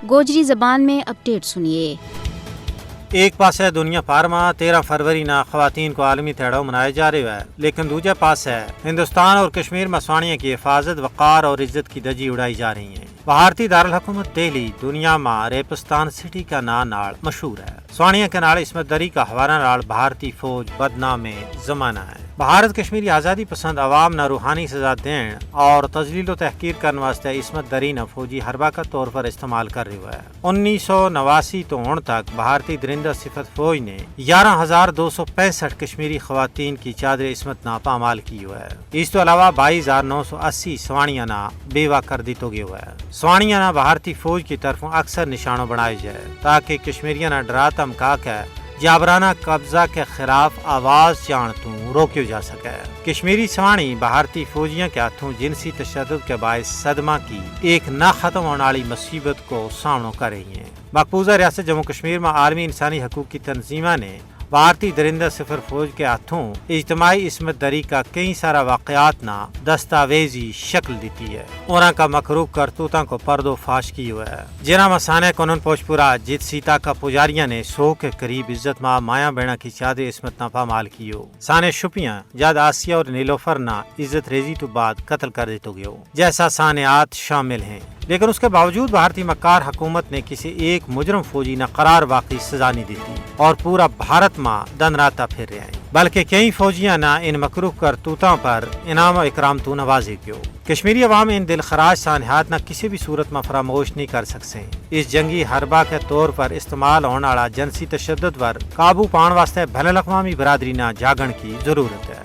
گوجری زبان میں اپڈیٹ سنیے۔ ایک پاس ہے دنیا پار میں 13 فروری نہ خواتین کو عالمی تہڑو منایا جا رہا ہے، لیکن دوجا پاس ہے ہندوستان اور کشمیر میں سوانیہ کی حفاظت، وقار اور عزت کی دجی اڑائی جا رہی ہیں۔ بھارتی دارالحکومت دہلی دنیا میں ریپستان سٹی کا نال مشہور ہے۔ سوانیہ کے نال عصمت دری کا حوالہ نال بھارتی فوج بدنام زمانہ ہے۔ بھارت کشمیری آزادی پسند عوام نہ روحانی سزا دین اور تذلیل و تحقیر کرنے واسطے عصمت دری نہ فوجی حربہ کا طور پر استعمال کر رہا ہے۔ 1989 تو ہن تک بھارتی درندہ صفت فوج نے 11,265 کشمیری خواتین کی چادر عصمت نہ پامال کی ہوا ہے۔ اس تو علاوہ 22,980 سوانیہ نہ بیوہ کر دی تو گیا ہوا ہے۔ سوانیہ نہ بھارتی فوج کی طرف اکثر نشانوں بنائے جائے تاکہ کشمیریاں نہ ڈرا دھمکا کے جابرانہ قبضہ کے خلاف آواز چانتوں روکیو جا سکے۔ کشمیری سوانی بھارتی فوجیوں کے ہاتھوں جنسی تشدد کے باعث صدمہ کی ایک نہ ختم ہونے والی مصیبت کو سامنا کر رہی ہیں۔ مقبوضہ ریاست جموں کشمیر میں عالمی انسانی حقوق کی تنظیموں نے بھارتی درندہ صفر فوج کے ہاتھوں اجتماعی عصمت دری کا کئی سارا واقعات نہ دستاویزی شکل دیتی ہے۔ انہاں کا مکروہ کرتوتوں کو پردو فاش کی ہوا ہے، جنہاں میں سانے کنن پوچپورا جت سیتا کا پجاریاں نے 100 کے قریب عزت ماں مایا بینا کی چادر عصمت نہ پامال کیو۔ سانے شپیاں جد آسیہ اور نیلوفر نہ عزت ریزی تو بعد قتل کر دیتو گیو جیسا سانحات شامل ہیں، لیکن اس کے باوجود بھارتی مکار حکومت نے کسی ایک مجرم فوجی نہ قرار واقعی سزا نہیں دیتی اور پورا بھارت میں دن راتا پھر رہے ہیں، بلکہ کئی فوجیاں نہ ان مکروہ کرتوتوں پر انعام و اکرام تو نوازی کیو۔ کشمیری عوام ان دل خراش سانحات نہ کسی بھی صورت میں فراموش نہیں کر سکتے۔ اس جنگی حربہ کے طور پر استعمال ہونے والا جنسی تشدد پر قابو پان واسطے بین الاقوامی برادری نہ جاگن کی ضرورت ہے۔